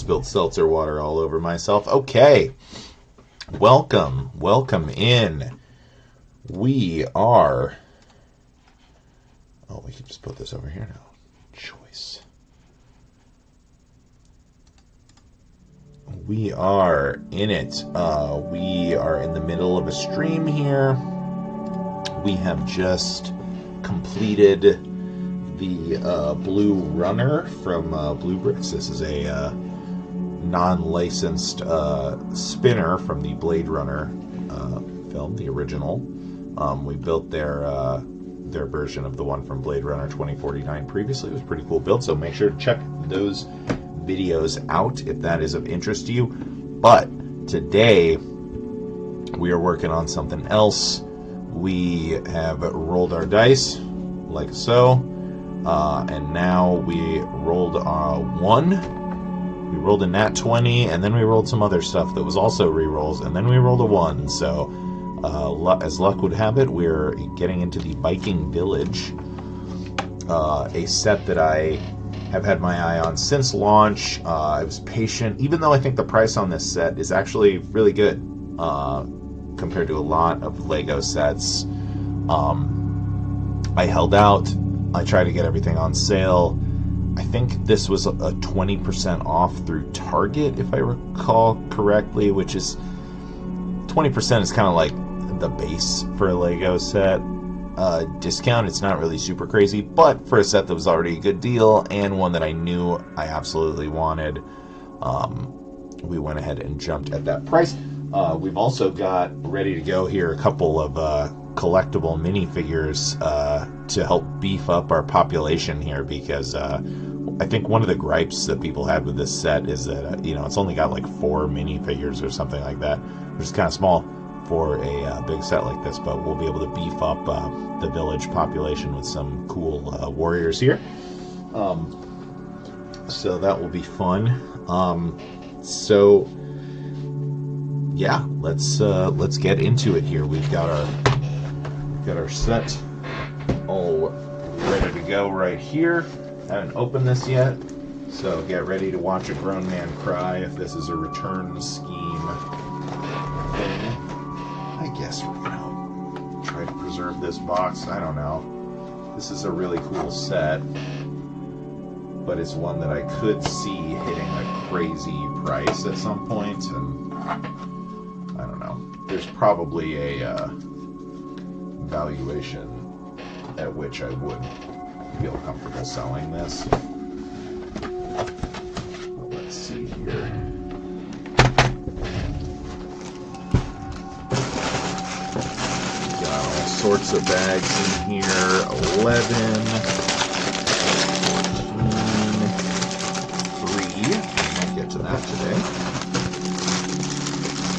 spilled seltzer water all over myself. Okay. Welcome in. We are... Oh, we can just put this over here now. Choice. We are in it. We are in the middle of a stream here. We have just completed the Blue Runner from Blue Bricks. This is a non-licensed spinner from the Blade Runner film, the original. We built their version of the one from Blade Runner 2049 previously. It was a pretty cool build, so make sure to check those videos out if that is of interest to you. But today we are working on something else. We have rolled our dice like so, and now we rolled one. We rolled a nat 20, and then we rolled some other stuff that was also re-rolls, and then we rolled a 1. So, as luck would have it, we're getting into the Viking Village, a set that I have had my eye on since launch. I was patient, even though I think the price on this set is actually really good compared to a lot of LEGO sets. I held out. I tried to get everything on sale. I think this was a 20% off through Target, if I recall correctly, which is 20% is kind of like the base for a LEGO set. Discount, it's not really super crazy, but for a set that was already a good deal and one that I knew I absolutely wanted, we went ahead and jumped at that price. We've also got ready to go here a couple of collectible minifigures to help beef up our population here, because I think one of the gripes that people had with this set is that it's only got like 4 minifigures or something like that, which is kind of small for a big set like this, but we'll be able to beef up the village population with some cool warriors here. So that will be fun. So yeah, let's get into it here. We've got our set all ready to go right here. Haven't opened this yet, so get ready to watch a grown man cry if this is a return scheme thing. I guess we're gonna try to preserve this box. I don't know. This is a really cool set, but it's one that I could see hitting a crazy price at some point, and I don't know. There's probably a valuation at which I would feel comfortable selling this. Well, let's see here. We've got all sorts of bags in here. 11, 14, 3. We won't get to that today.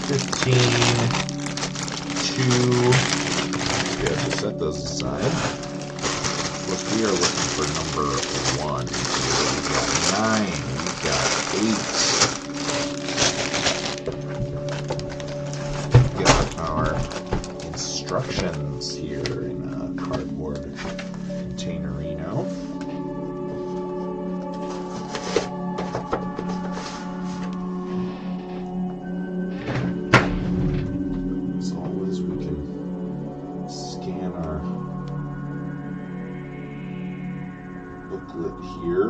15, 2. We have to set those aside. We are looking for number 1 here. We've got 9. We've got 8. We've got our instructions here in a cardboard containerino. As always, we can scan our booklet here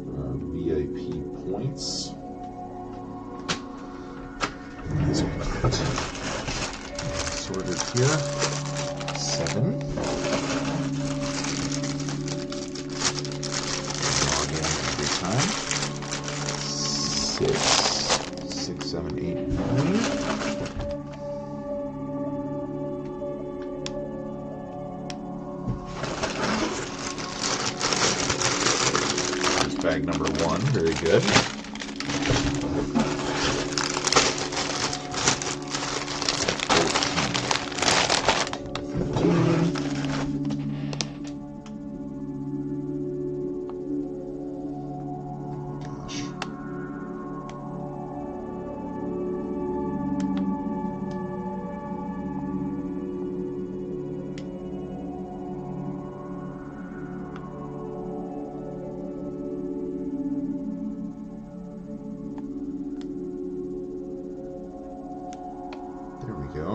for our VIP points. These are get sorted here. 7. Log in every time. 6, 7, 8, 9. Bag number 1, very good. 15.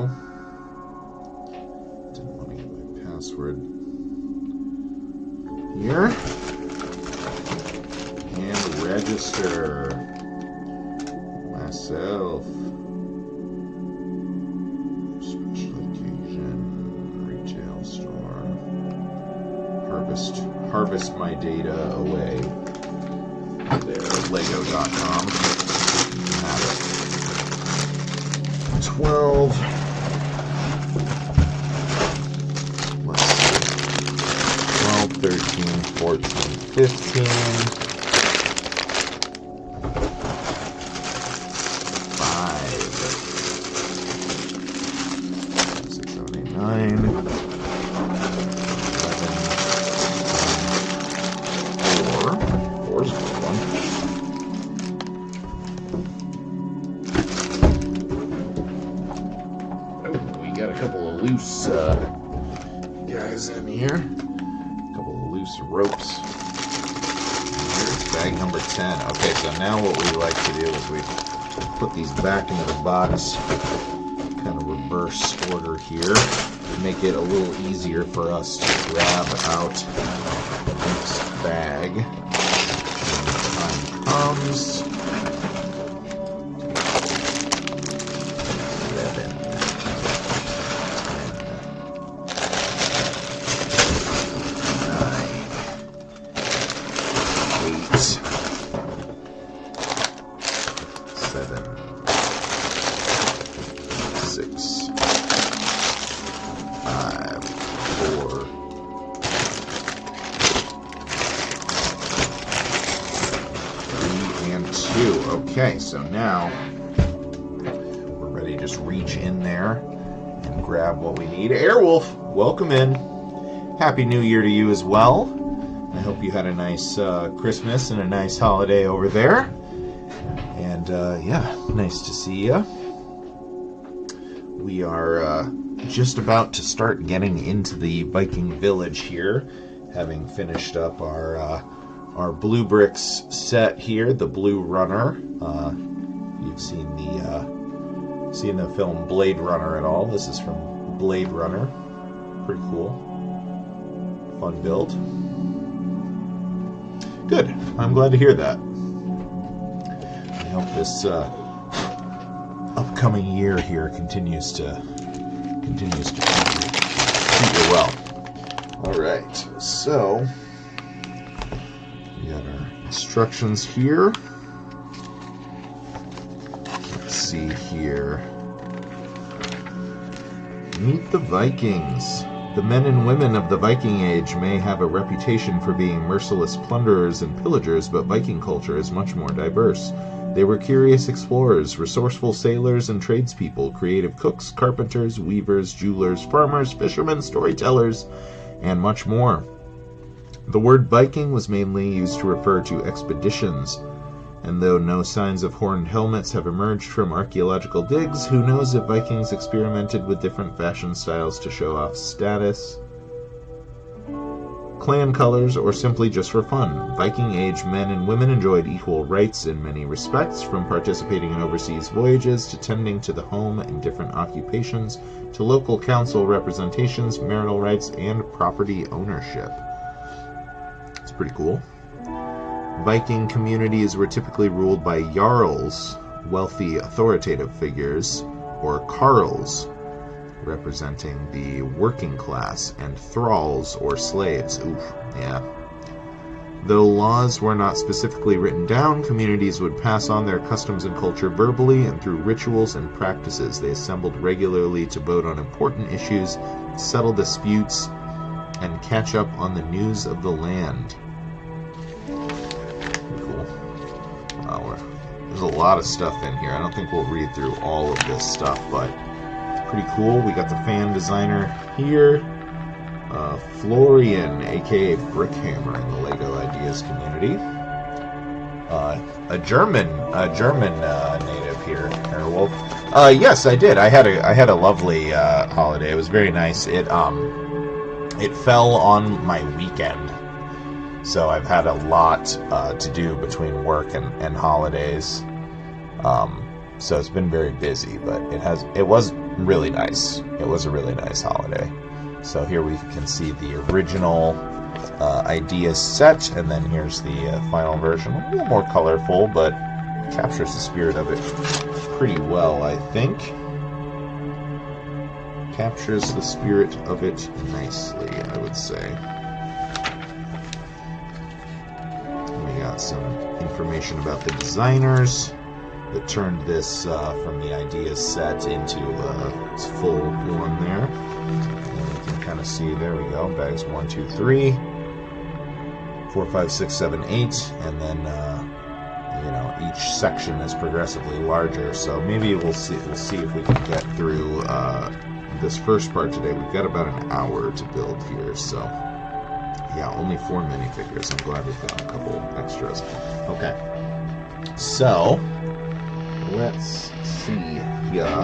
go. Didn't want to get my password here. And register myself. Special occasion, retail store. Harvest my data away. There, Lego.com. Have it. 12. Let's see. 12, 13, 14, 15. 5. 6, 7, 8, 9. 11. 4 is a good one. Got a couple of loose guys in here. A couple of loose ropes. Here's bag number 10. Okay, so now what we like to do is we put these back into the box, kind of reverse order here, to make it a little easier for us to grab out the next bag when the time comes. Okay, so now we're ready to just reach in there and grab what we need. Airwolf, welcome in. Happy New Year to you as well. I hope you had a nice Christmas and a nice holiday over there. And yeah, nice to see you. We are just about to start getting into the Viking Village here, having finished up our Blue Bricks set here, the Blue Runner. You've seen the film Blade Runner at all. This is from Blade Runner. Pretty cool. Fun build. Good. I'm glad to hear that. I hope this upcoming year here continues to treat you well. All right. So we got our instructions here. Let's see here. Meet the Vikings. The men and women of the Viking Age may have a reputation for being merciless plunderers and pillagers, but Viking culture is much more diverse. They were curious explorers, resourceful sailors and tradespeople, creative cooks, carpenters, weavers, jewelers, farmers, fishermen, storytellers, and much more. The word Viking was mainly used to refer to expeditions, and though no signs of horned helmets have emerged from archaeological digs, who knows if Vikings experimented with different fashion styles to show off status, clan colors, or simply just for fun. Viking Age men and women enjoyed equal rights in many respects, from participating in overseas voyages to tending to the home in different occupations, to local council representations, marital rights, and property ownership. It's pretty cool. Viking communities were typically ruled by jarls, wealthy authoritative figures, or carls, representing the working class, and thralls, or slaves. Oof, yeah. Though laws were not specifically written down, communities would pass on their customs and culture verbally and through rituals and practices. They assembled regularly to vote on important issues, settle disputes, and catch up on the news of the land. Cool. Wow, there's a lot of stuff in here. I don't think we'll read through all of this stuff, but it's pretty cool. We got the fan designer here, Florian, aka Brickhammer, in the LEGO Ideas community. A German native here, Airwolf. Yes, I did. I had a lovely holiday. It was very nice. It fell on my weekend, so I've had a lot to do between work and holidays. So it's been very busy, but it was really nice. It was a really nice holiday. So here we can see the original idea set, and then here's the final version. A little more colorful, but captures the spirit of it pretty well, I think. Captures the spirit of it nicely, I would say. We got some information about the designers that turned this from the idea set into its full one there. And you can kind of see, there we go, bags 1, 2, 3, 4, 5, 6, 7, 8, and then each section is progressively larger. So maybe we'll see if we can get through this first part today. We've got about an hour to build here, so yeah, only 4 minifigures. I'm glad we found a couple extras. Okay, so let's see here.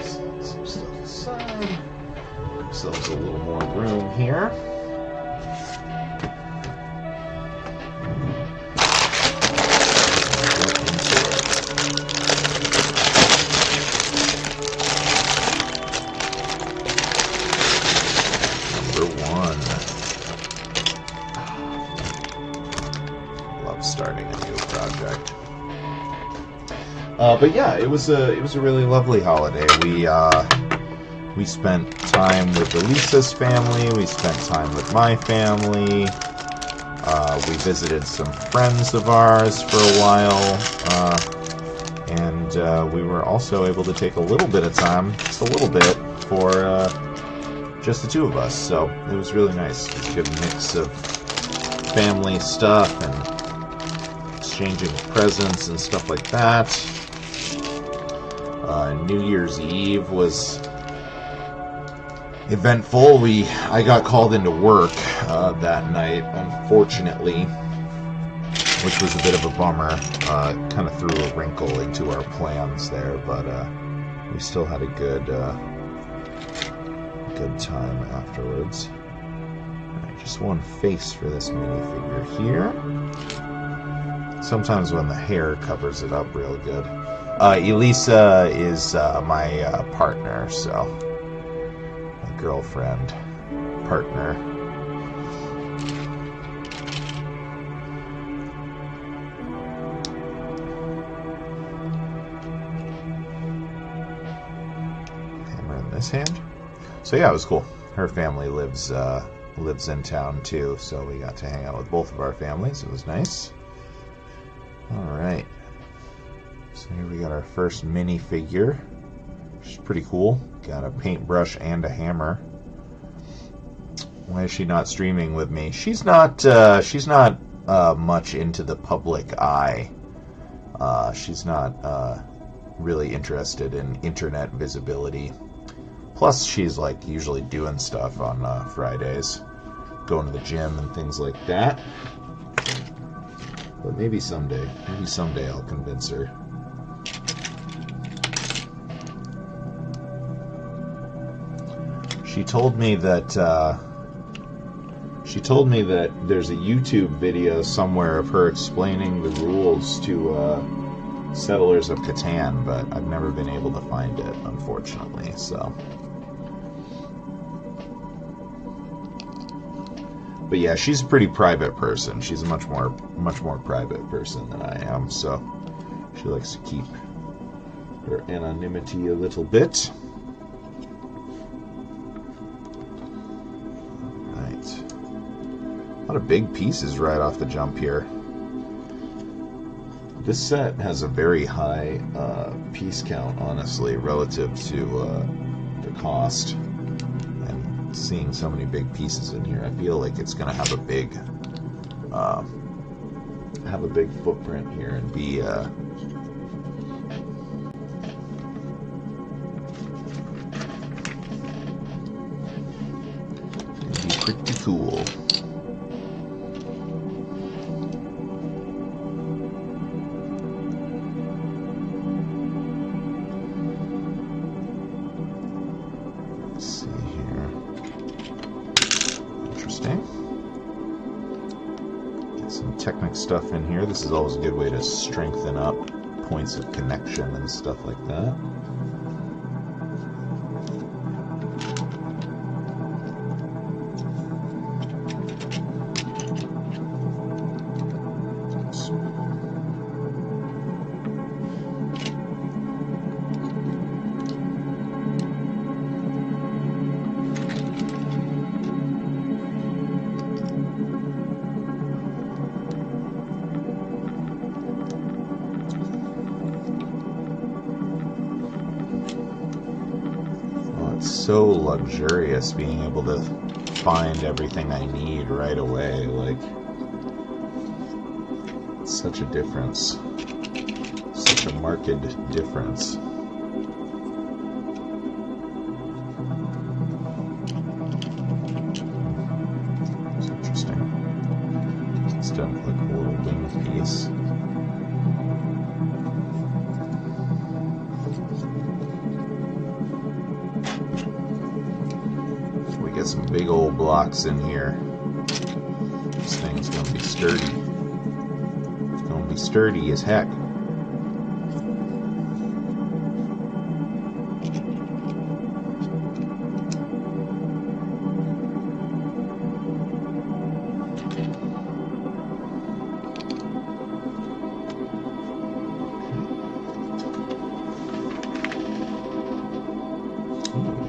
Set some stuff aside. Give ourselves a little more room here. Starting a new project. But yeah, it was a really lovely holiday. We spent time with Elisa's family. We spent time with my family. We visited some friends of ours for a while, and we were also able to take a little bit of time, just a little bit, for just the two of us. So it was really nice. It was a good mix of family stuff and exchanging presents and stuff like that. New Year's Eve was eventful. I got called into work that night, unfortunately, which was a bit of a bummer. Kind of threw a wrinkle into our plans there, but we still had a good time afterwards. Alright, just one face for this minifigure here. Sometimes when the hair covers it up real good. Elisa is my partner, so my girlfriend, partner. Hammer in this hand. So yeah, it was cool. Her family lives in town too, so we got to hang out with both of our families. It was nice. Alright, so here we got our first minifigure, which is pretty cool. Got a paintbrush and a hammer. Why is she not streaming with me? She's not much into the public eye. She's not really interested in internet visibility. Plus, she's like usually doing stuff on Fridays, going to the gym and things like that. But maybe someday I'll convince her. She told me that there's a YouTube video somewhere of her explaining the rules to Settlers of Catan, but I've never been able to find it, unfortunately. So, but yeah, she's a pretty private person. She's a much more private person than I am, so she likes to keep her anonymity a little bit. Right. A lot of big pieces right off the jump here. This set has a very high piece count, honestly, relative to the cost. And seeing so many big pieces in here, I feel like it's going to have a big footprint here and be pretty cool. Let's see here. Interesting. Get some Technic stuff in here. This is always a good way to strengthen up points of connection and stuff like that. So luxurious being able to find everything I need right away. Like, it's such a difference, such a marked difference. It's interesting. It's definitely like a little wing piece. Get some big old blocks in here. This thing's gonna be sturdy. It's gonna be sturdy as heck.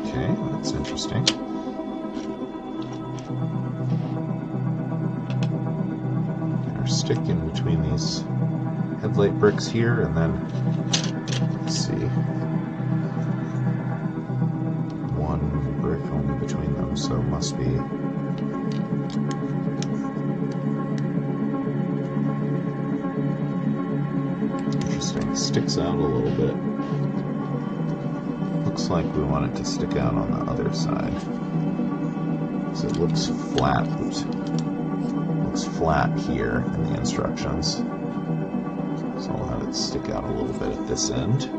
Okay, that's interesting. Stick in between these headlight bricks here, and then let's see, one brick only between them, so it must be interesting. It sticks out a little bit. Looks like we want it to stick out on the other side, so it looks flat. Oops. Flat here in the instructions, so I'll have it stick out a little bit at this end.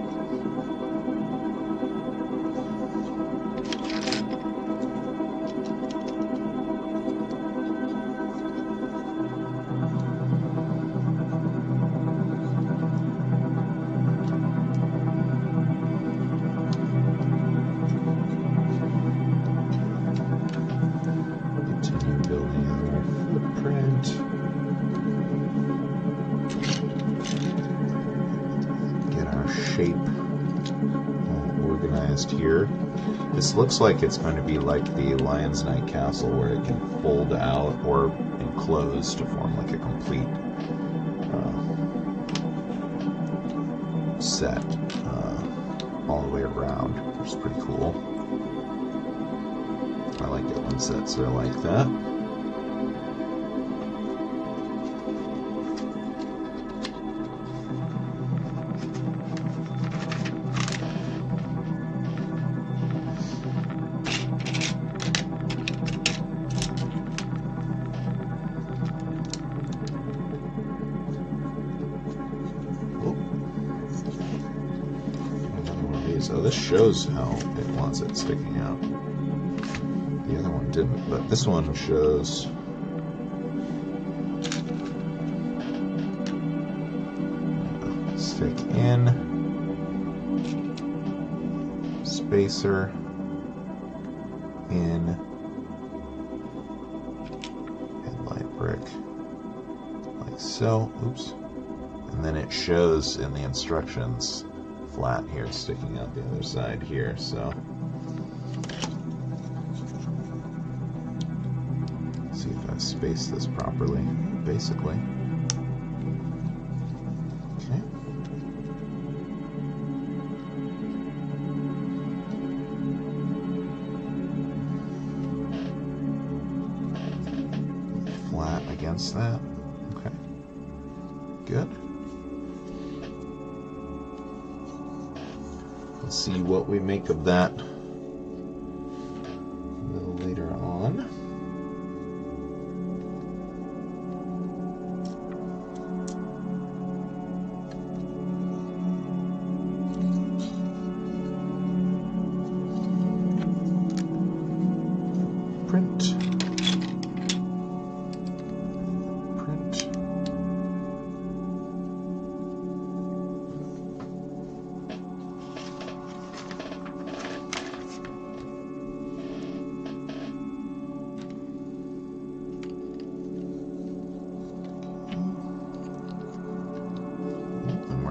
Continue building our footprint. Get our shape all organized here. This looks like it's going to be like the Lion's Night Castle, where it can fold out or enclose to form like a complete set all the way around, which is pretty cool. I like it when sets are like that. So this shows how it wants it sticking out. The other one didn't, but this one shows. Stick in. Spacer. In. Headlight brick. Like so. Oops. And then it shows in the instructions flat here, sticking out the other side here, so let's see if I space this properly, basically. Okay. Flat against that. Okay. Good. Let's see what we make of that a little later on. Print.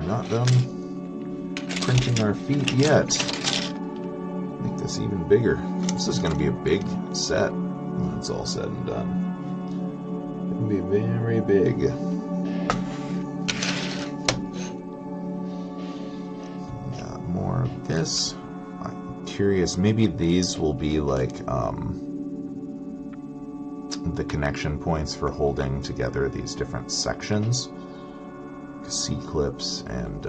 we're not done printing our feet yet. Make this even bigger. This is going to be a big set when it's all said and done. It's going to be very big. Got more of this. I'm curious, maybe these will be like the connection points for holding together these different sections. C-clips and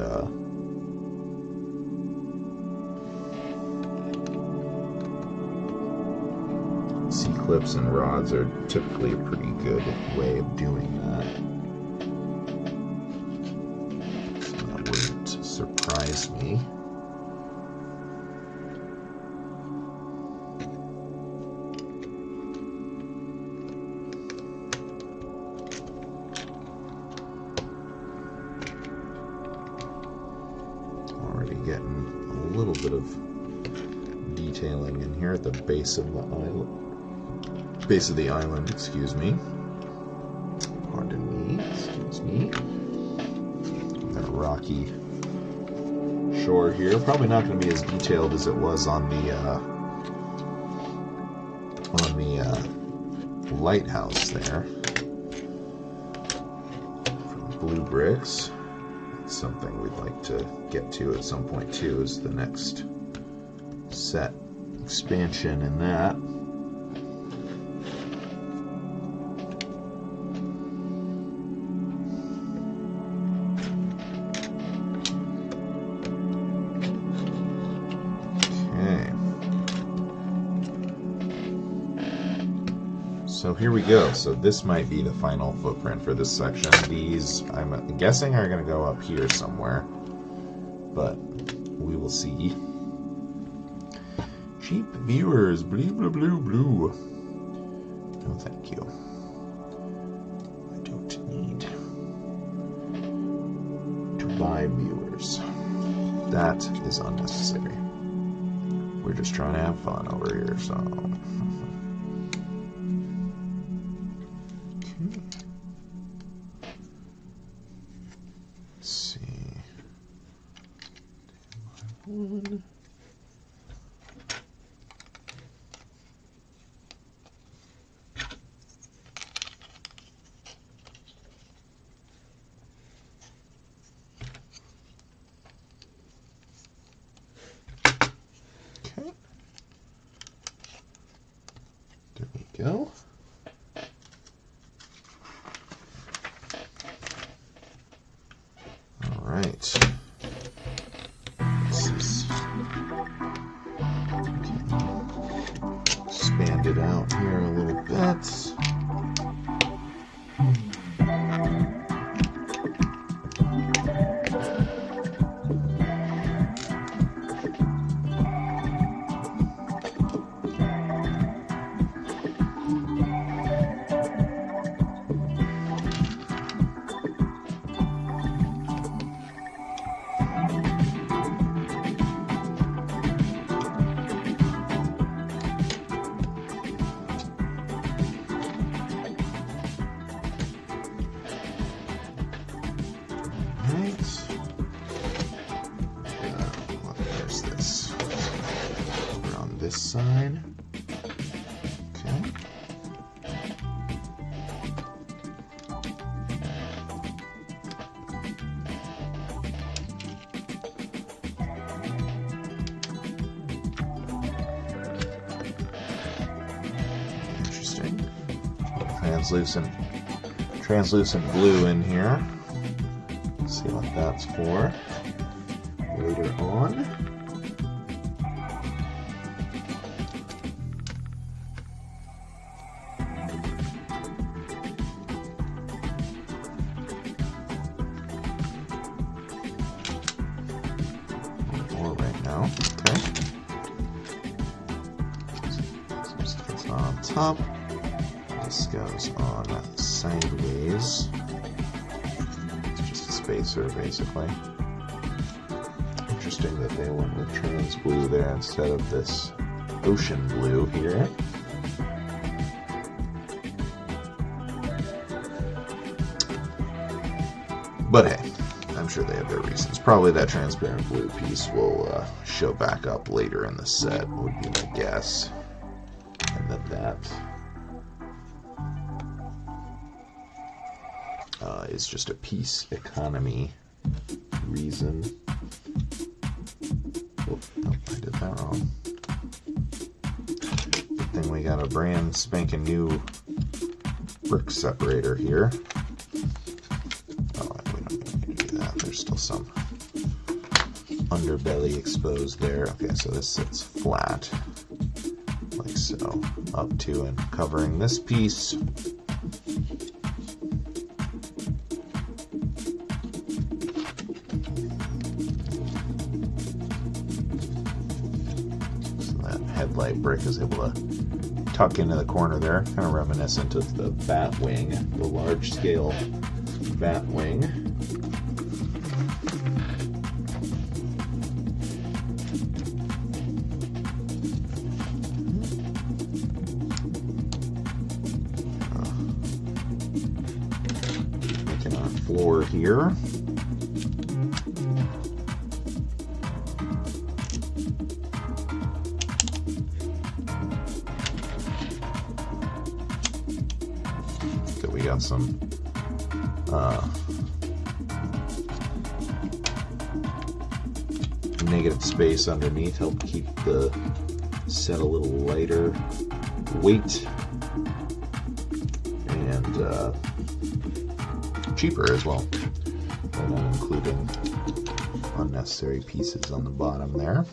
C-clips and rods are typically a pretty good way of doing that. So that wouldn't surprise me. Getting a little bit of detailing in here at the base of the island. Excuse me. Pardon me. Excuse me. Got a rocky shore here. Probably not going to be as detailed as it was on the lighthouse there. From blue bricks. Something we'd like to get to at some point too is the next set expansion in that. Okay. So here we go. So this might be the final footprint for this section. These, I'm guessing, are going to go up here somewhere, but we will see. Cheap viewers, blue, blue, blue, blue. No, thank you. I don't need to buy viewers. That is unnecessary. We're just trying to have fun over here, so... Let's see. One. Okay. There we go. Expand it out here a little bit. There's this. Over on this side. Okay. Interesting. Translucent blue in here. Let's see what that's for later on. Or right now. Okay. Some stuff on top. This goes on sideways. It's just a spacer, basically. Interesting that they went with trans blue there instead of this ocean blue here. But hey, I'm sure they have their reasons. Probably that transparent blue piece will show back up later in the set, would be my guess. And that is just a piece economy reason. Oh, no, I did that wrong. Good thing we got a brand spanking new brick separator here. Oh, we don't even need to do that. There's still some underbelly exposed there. Okay, so this sits flat, like so, up to and covering this piece. Headlight brick is able to tuck into the corner there, kind of reminiscent of the bat wing, the large scale bat wing. Making our floor here. We got some negative space underneath, help keep the set a little lighter weight and cheaper as well, by not including unnecessary pieces on the bottom there.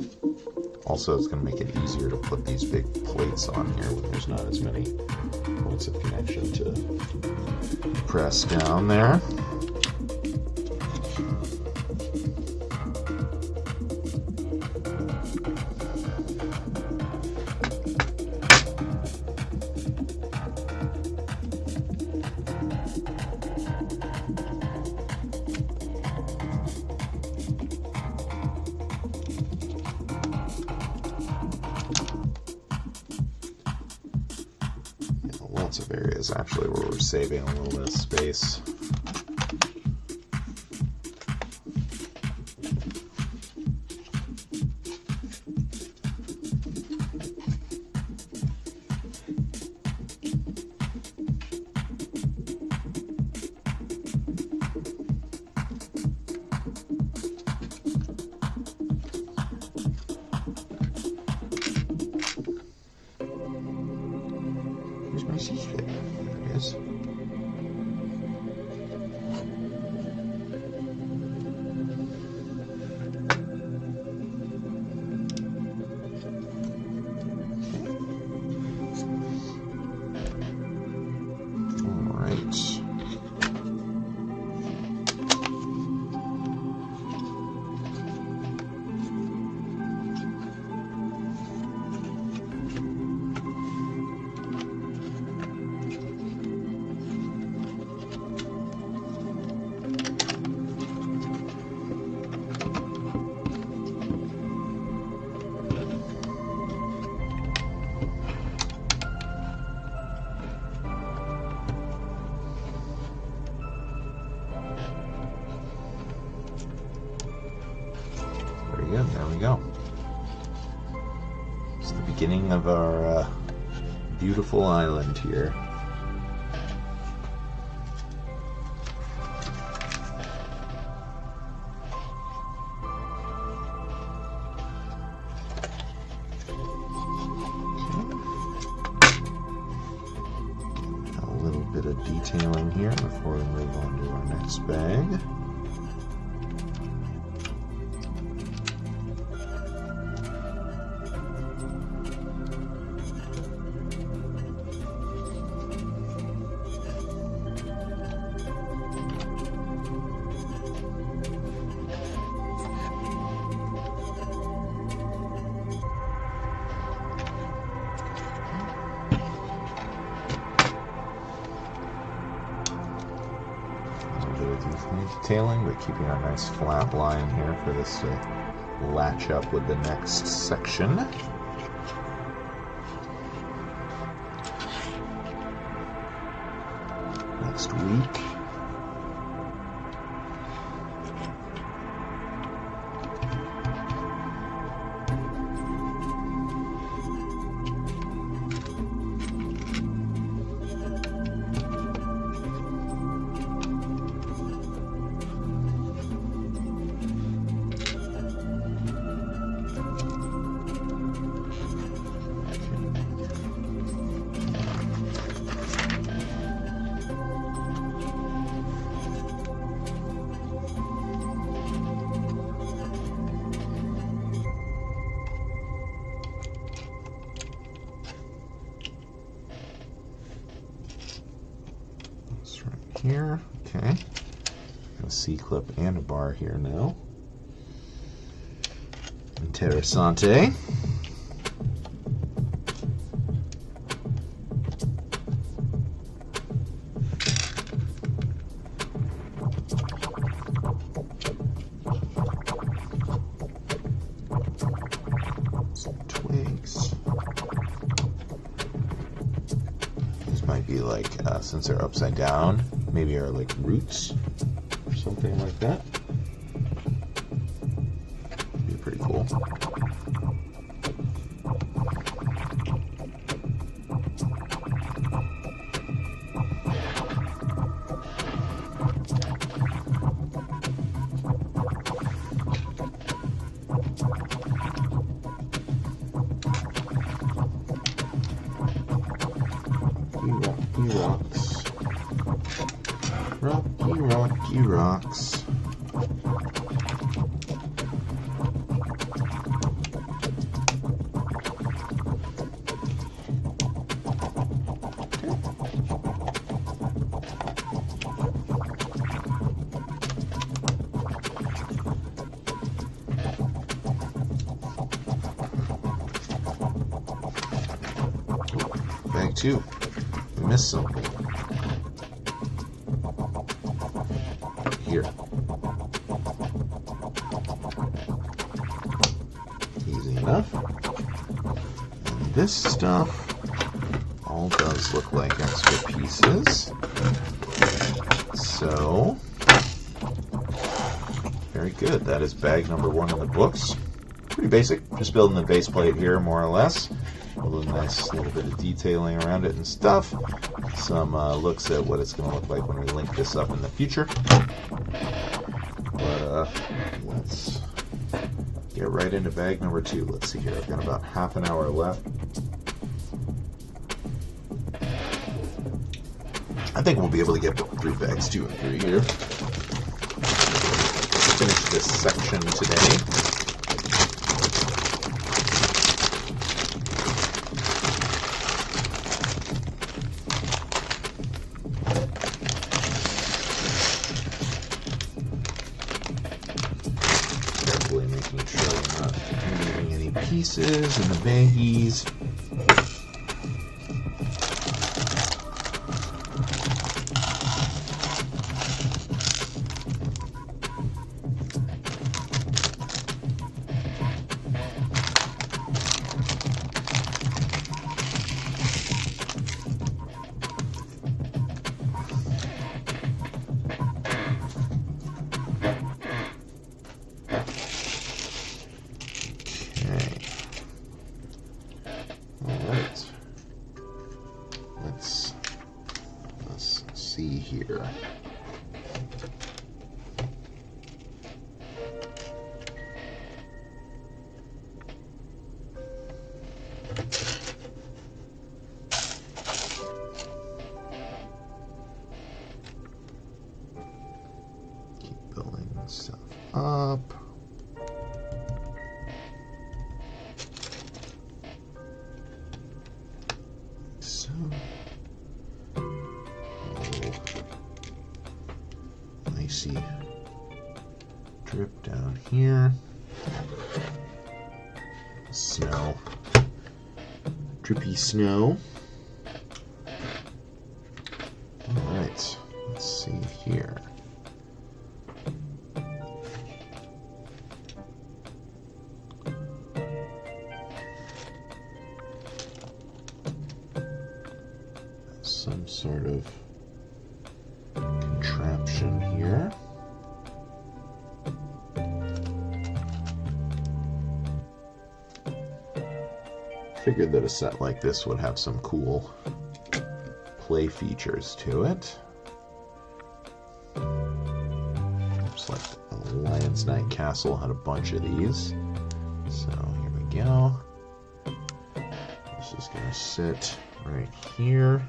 Also, it's going to make it easier to put these big plates on here when there's not as many points of connection to press down there. Lots of areas actually where we're saving a little bit of space. Where's my C-kit? There it is. All right. Very good, there we go. It's the beginning of our beautiful island here. A little bit of detailing here before we move on to our next bag. Detailing, but keeping a nice flat line here for this to latch up with the next section. Next week. here. Okay. A C-clip and a bar here now. Interessante. Some twigs. These might be like, since they're upside down, maybe are like roots or something like that. Be pretty cool. Rocky rocks. Bag 2. We missed something. Here. Easy enough. And this stuff all does look like extra pieces. So, very good. That is bag number 1 in the books. Pretty basic. Just building the base plate here, more or less. A nice little bit of detailing around it and stuff. Some looks at what it's going to look like when we link this up in the future. But let's get right into bag number 2. Let's see here. I've got about half an hour left. I think we'll be able to get through bags 2 and 3 here. Finish this section today. Making sure I'm not leaving any pieces in the baggies. Let's see here. Keep building stuff up. So, icy drip down here. Snow, drippy snow. All right, let's see here. Some sort of contraption here. Figured that a set like this would have some cool play features to it. Looks like a Lion's Night Castle had a bunch of these. So here we go. This is going to sit right here.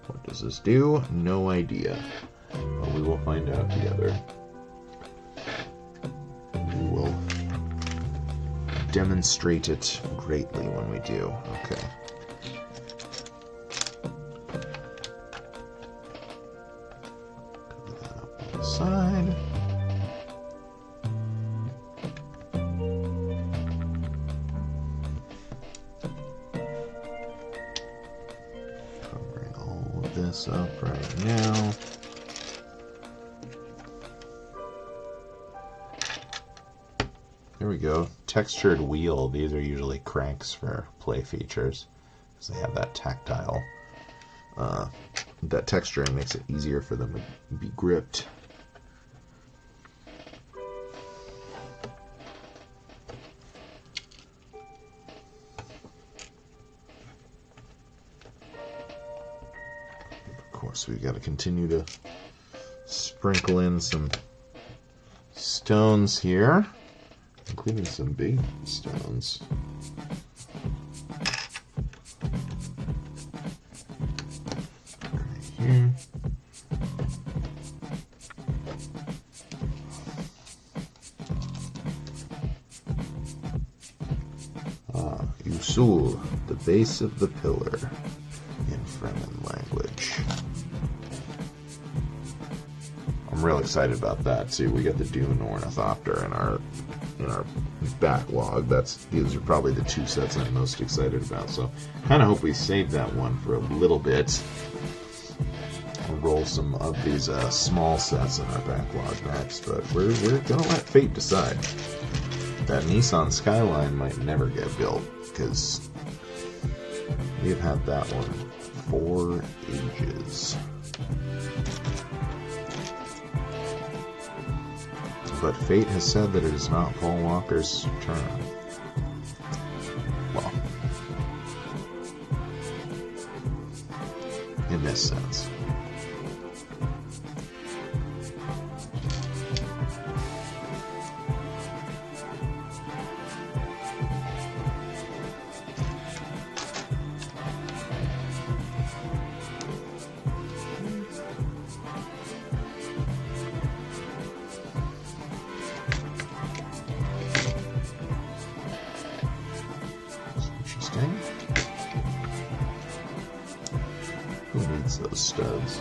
What does this do? No idea. But we will find out together. We will demonstrate it greatly when we do. Okay. this up right now. There we go. Textured wheel. These are usually cranks for play features because they have that tactile. That texturing makes it easier for them to be gripped. Of course, we've got to continue to sprinkle in some stones here, including some big stones. Right here. Usul, the base of the pillar, in Fremen language. I'm real excited about that too. We got the Dune Ornithopter in our backlog. These are probably the two sets I'm most excited about. So kind of hope we save that one for a little bit. We'll roll some of these small sets in our backlog next, but we're gonna let fate decide. That Nissan Skyline might never get built because we've had that one for ages. But fate has said that it is not Paul Walker's turn. Well, in this sense. Who needs those studs?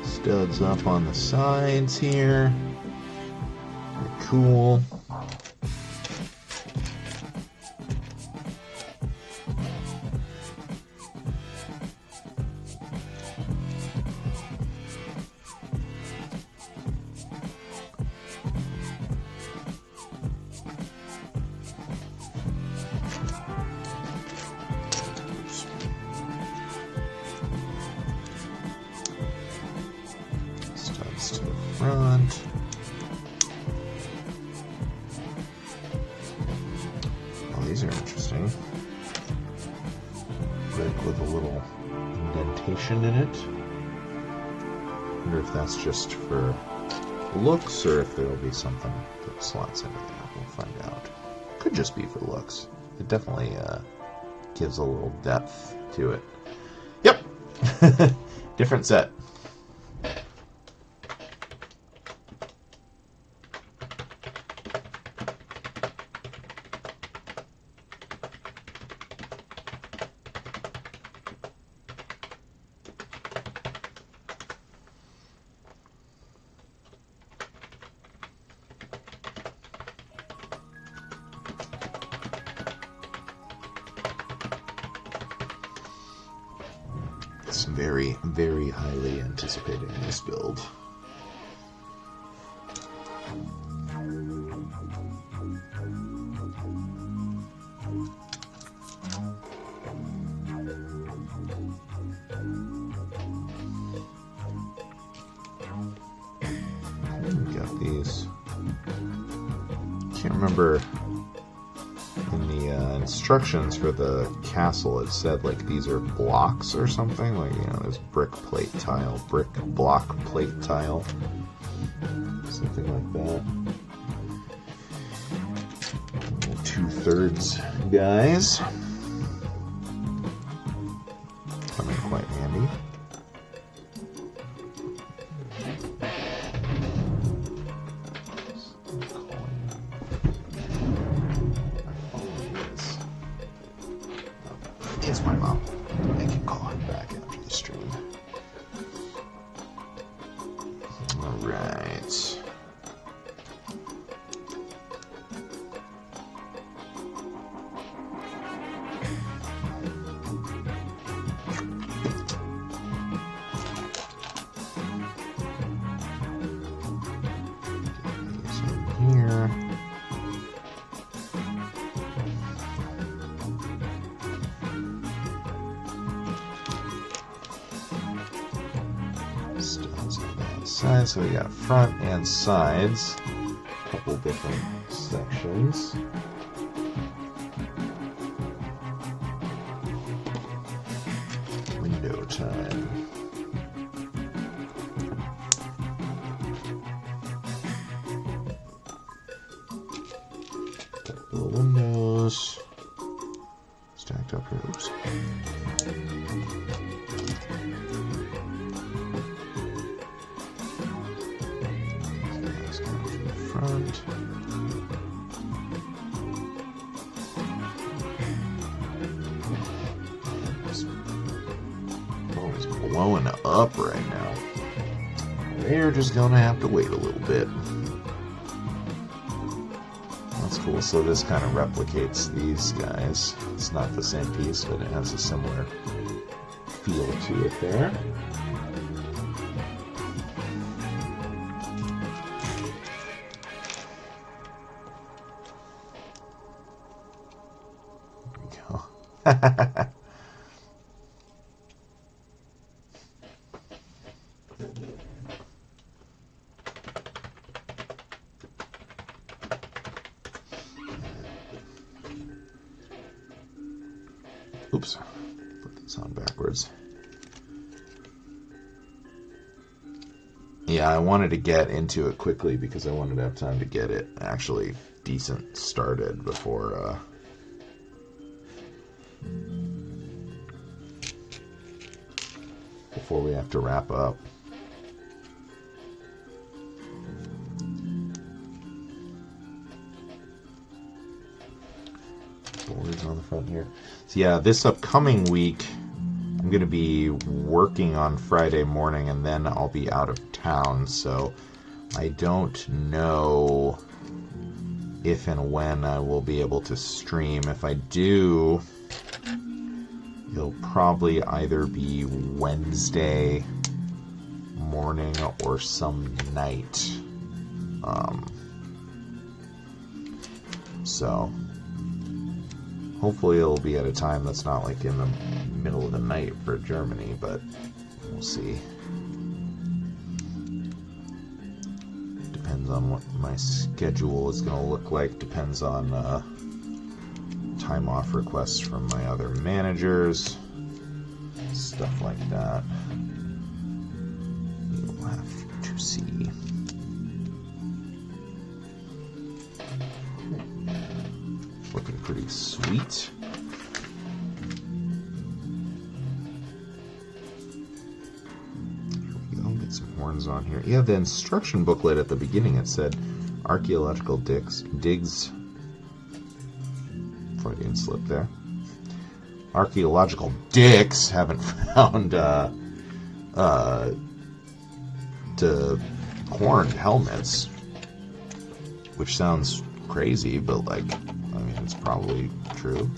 Studs up on the sides here. Very cool. To the front. Oh, these are interesting. Brick with a little indentation in it. Wonder if that's just for looks or if there'll be something that slots into that. We'll find out. Could just be for looks. It definitely gives a little depth to it. Yep! Different set. Very, very highly anticipating this build. We got these. Can't remember. In the instructions for the castle, it said like these are blocks or something, like, you know, there's brick plate tile, brick block plate tile, something like that. 2/3 guys. Come in quite handy. It's my mom. I can call her back after the stream. Alright. Get these in here. Side, so we got front and sides, a couple different sections. Window time. Couple of windows stacked up here. Oops. Front. Oh, it's blowing up right now. We're just gonna have to wait a little bit. That's cool. So this kind of replicates these guys. It's not the same piece, but it has a similar feel to it there. Oops, put this on backwards. Yeah, I wanted to get into it quickly because I wanted to have time to get it actually decent started before we have to wrap up. Boards on the front here. So yeah, this upcoming week I'm going to be working on Friday morning and then I'll be out of town, so I don't know if and when I will be able to stream. If I do, it'll probably either be Wednesday morning or some night. So hopefully it'll be at a time that's not like in the middle of the night for Germany, but we'll see. Depends on what my schedule is going to look like. Depends on time off requests from my other managers, stuff like that. We'll have to see. Looking pretty sweet. Here we go, get some horns on here. Yeah, the instruction booklet at the beginning, it said archaeological digs. Freudian slip there. Archaeological dicks haven't found the horned helmets, which sounds crazy, but like, I mean, it's probably true.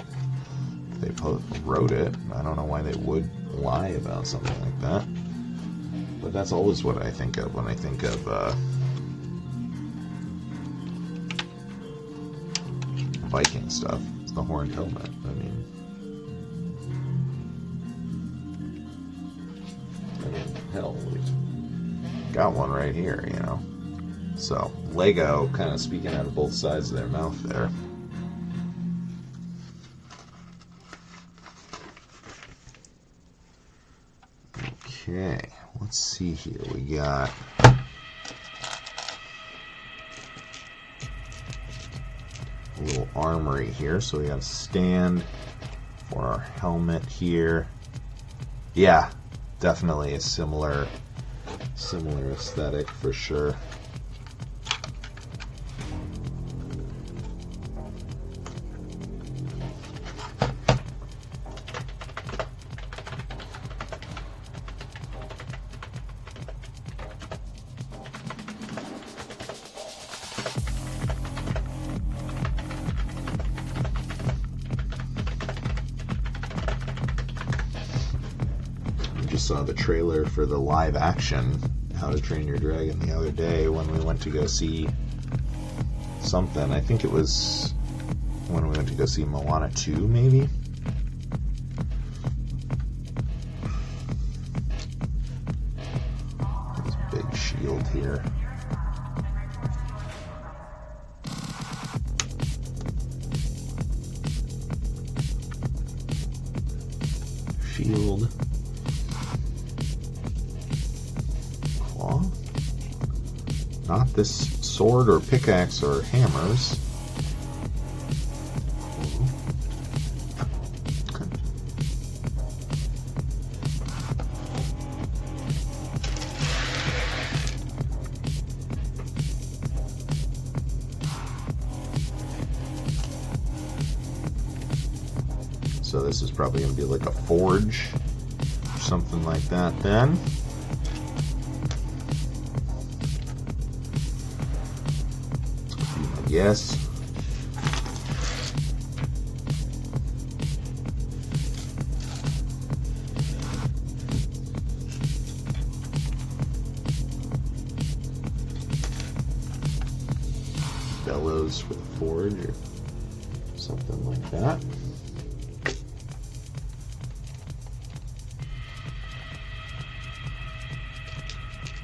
They wrote it. I don't know why they would lie about something like that. But that's always what I think of when I think of Viking stuff. It's the horned helmet. I mean, hell, we've got one right here, you know. So, Lego kind of speaking out of both sides of their mouth there. Okay, let's see here. We got a little armory here. So we have a stand for our helmet here. Yeah, definitely a similar aesthetic for sure. Just saw the trailer for the live action How to Train Your Dragon the other day when we went to go see something. I think it was when we went to go see Moana 2, maybe? This big shield here. Shield. Not this sword or pickaxe or hammers. Okay. So this is probably going to be like a forge or something like that then. Yes. Bellows for the forge or something like that.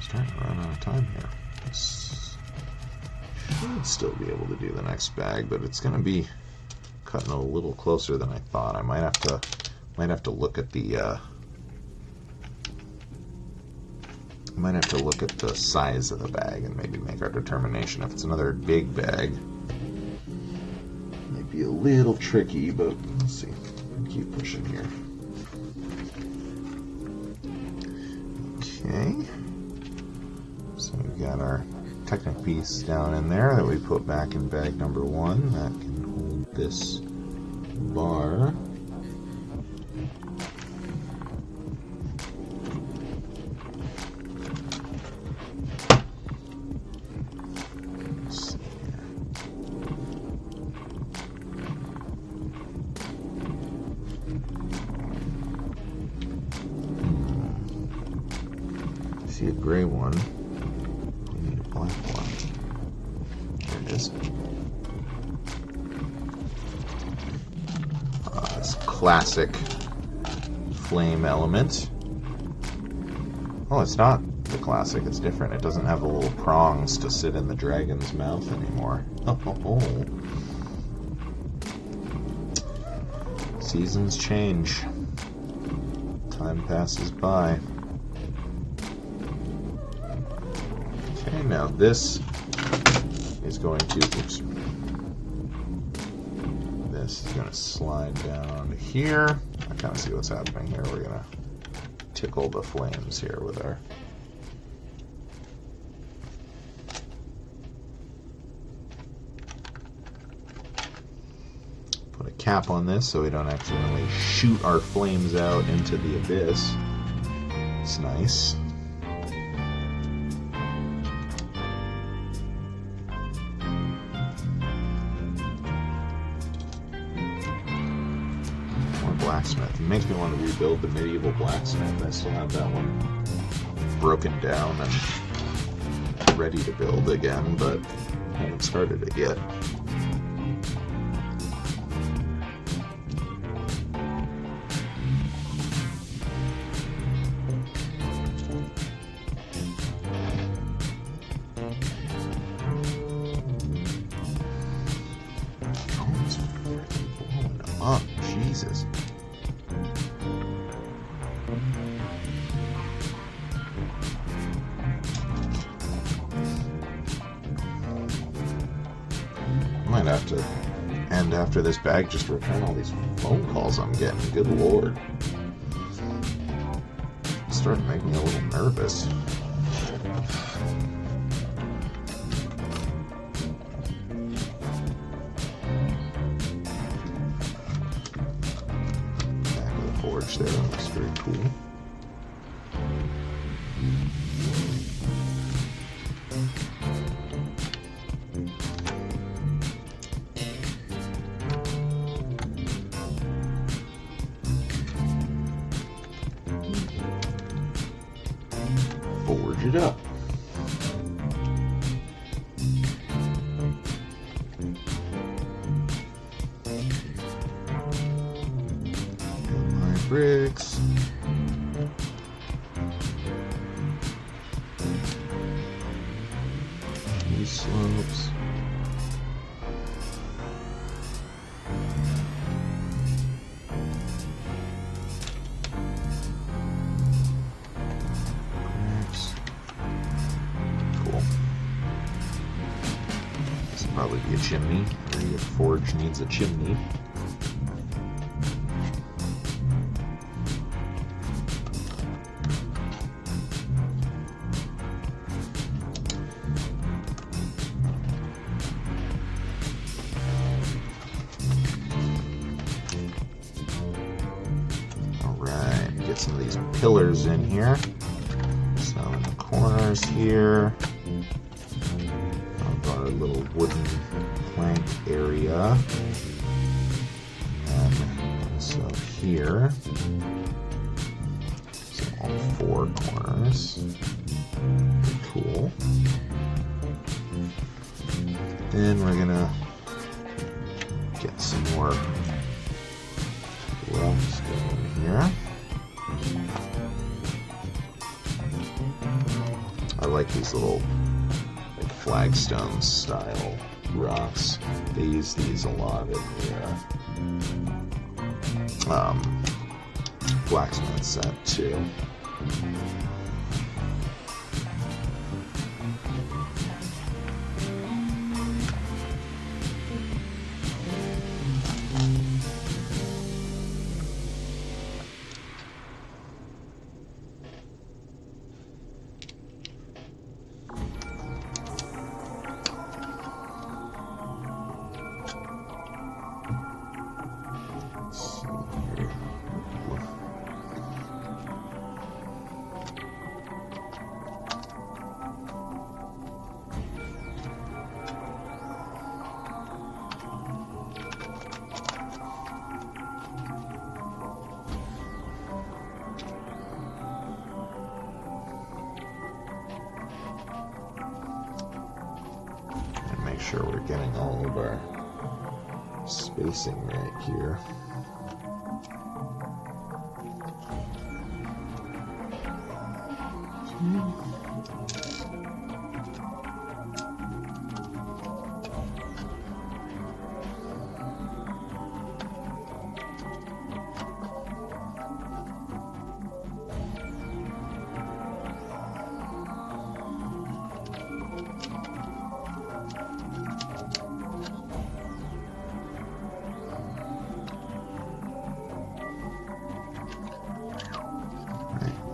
Starting to run out of time here. Should still be able to do the next bag, but it's going to be cutting a little closer than I thought. I might have to look at the size of the bag and maybe make our determination. If it's another big bag, it might be a little tricky, but let's see. Keep pushing here. Okay. So we've got our Technic piece down in there that we put back in bag number 1 that can hold this bar. Let's see here. See a gray one. Black one. There it is. This classic flame element. Oh, it's not the classic. It's different. It doesn't have the little prongs to sit in the dragon's mouth anymore. Oh. Seasons change. Time passes by. Okay, now this is going to, this is going to slide down onto here. I kind of see what's happening here. We're going to tickle the flames here with our put a cap on this so we don't accidentally shoot our flames out into the abyss. It's nice. Blacksmith. It makes me want to rebuild the medieval blacksmith. I still have that one broken down and ready to build again, but I haven't started it yet. Oh, it's freaking blowing up. Jesus. Might have to And after this bag, just return all these phone calls I'm getting. Good lord. It's starting to make me a little nervous. Back of the forge there. That looks very cool. Forge it up. And my bricks. These slopes. Probably be a chimney. Every forge needs a chimney. Alright, get some of these pillars in here. Some in the corners here. Our little wooden plank area, and so here, so all four corners. Cool. Then we're gonna get some more rocks going here. I like these little flagstone style rocks. They use these a lot in the blacksmith set too. Sure we're getting all of our spacing right here.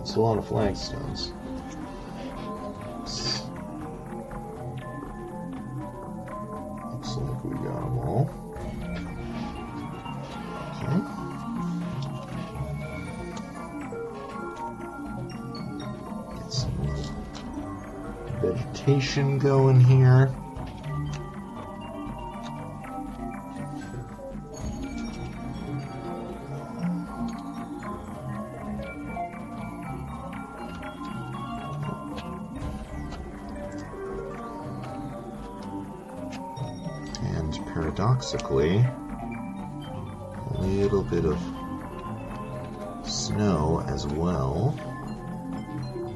It's a lot of flagstones. Looks like we got them all. Okay. Get some vegetation going here. Paradoxically, a little bit of snow as well.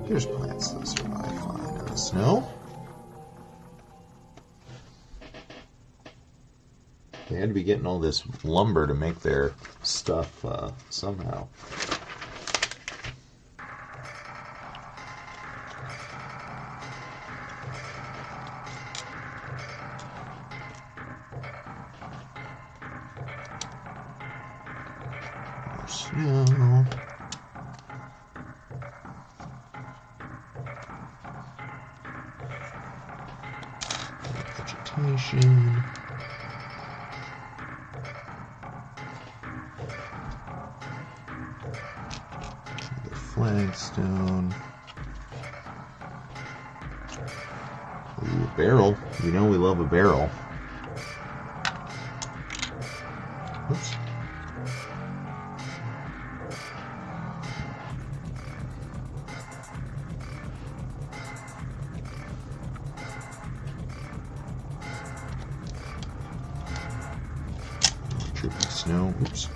There's plants that survive fine in the snow. They had to be getting all this lumber to make their stuff somehow. snow. Vegetation. The flagstone. Ooh, barrel. You know we love a barrel. Oops. Dripping snow. Oops.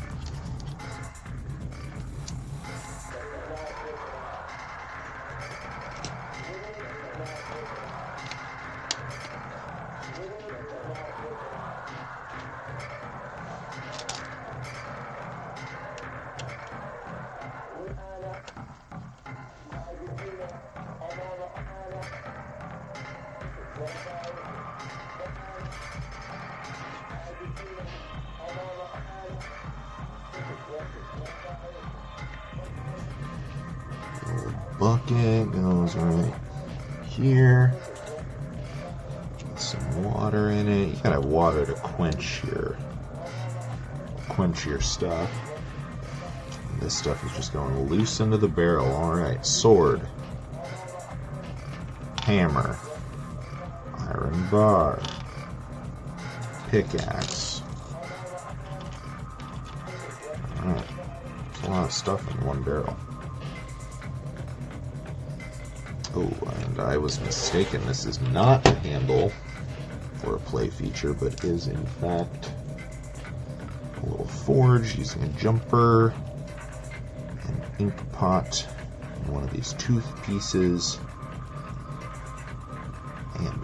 Bucket goes right here. Get some water in it. You gotta have water to quench your stuff. And this stuff is just going loose into the barrel. Alright, sword, hammer, iron bar, pickaxe. Alright, there's a lot of stuff in one barrel. Oh, and I was mistaken. This is not a handle for a play feature, but is in fact a little forge using a jumper, an ink pot, and one of these tooth pieces, and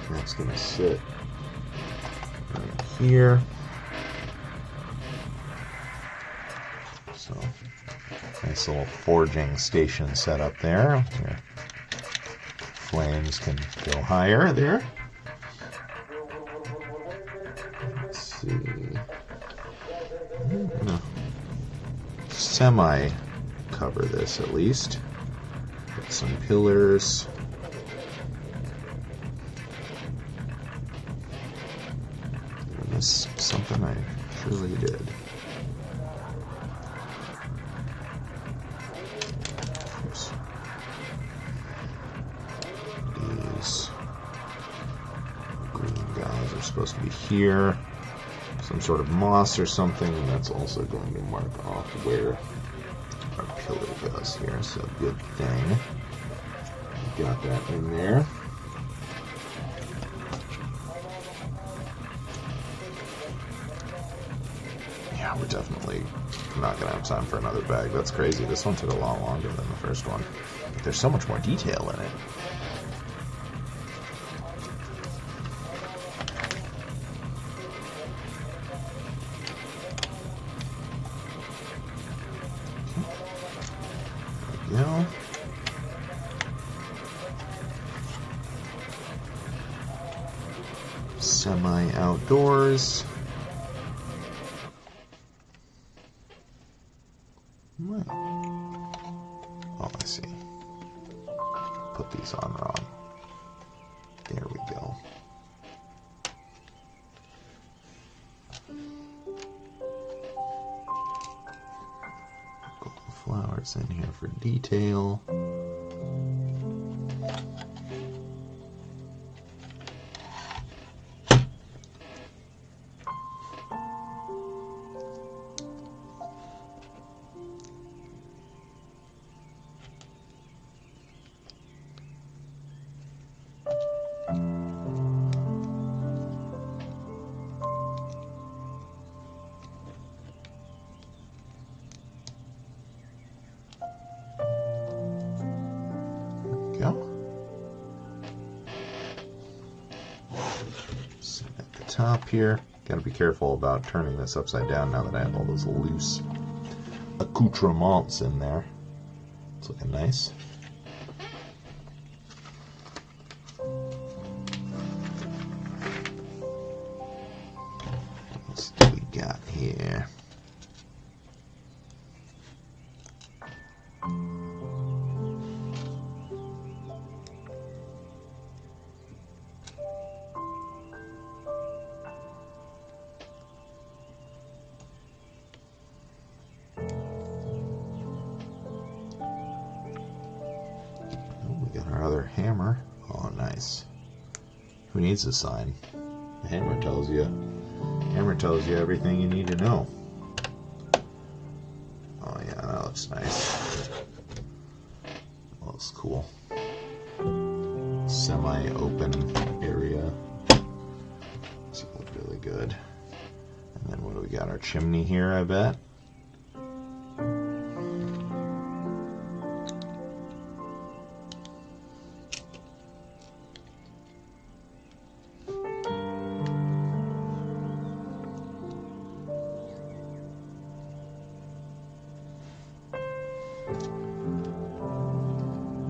that's going to sit right here. So, nice little forging station set up there. Your flames can go higher there. Let's see. I'm gonna semi-cover this at least. Put some pillars. And this is something I surely did. Supposed to be here, some sort of moss or something, and that's also going to mark off where our pillar goes here, so good thing we got that in there. Yeah, we're definitely not gonna have time for another bag. That's crazy. This one took a lot longer than the first one, but there's so much more detail in it. Go. Semi-outdoors. Well, oh, I see. Put these on wrong. There we go. Flowers in here for detail. Sit at the top here. Gotta be careful about turning this upside down now that I have all those loose accoutrements in there. It's looking nice. What else do we got here? Got our other hammer. Oh, nice. Who needs a sign? The hammer tells you. Hammer tells you everything you need to know. Oh yeah, that looks nice. That looks cool. Semi-open area. This will look really good. And then what do we got? Our chimney here, I bet.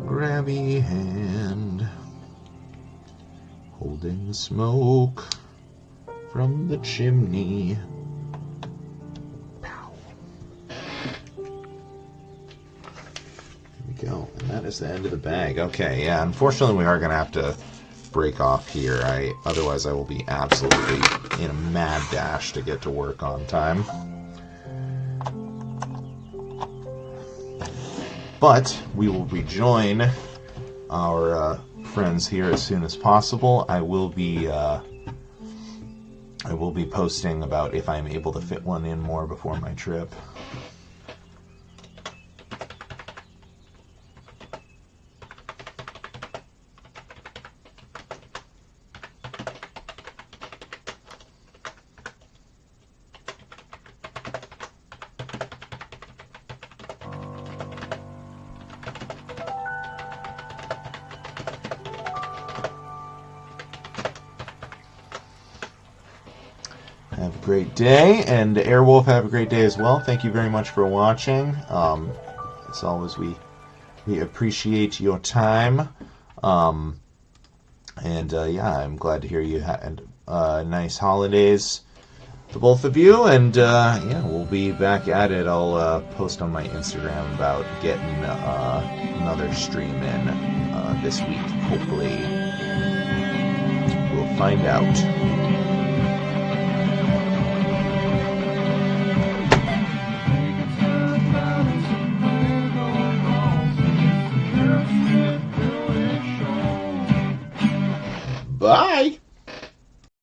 Grabby hand holding the smoke from the chimney. Pow. There we go. And that is the end of the bag. Okay, yeah, unfortunately we are going to have to break off here. Otherwise I will be absolutely in a mad dash to get to work on time. But we will rejoin our friends here as soon as possible. I will be posting about if I'm able to fit one in more before my trip. Have a great day, and Airwolf, have a great day as well. Thank you very much for watching. As always, we appreciate your time. Yeah, I'm glad to hear you had nice holidays, the both of you. And yeah, we'll be back at it. I'll post on my Instagram about getting another stream in this week. Hopefully, we'll find out.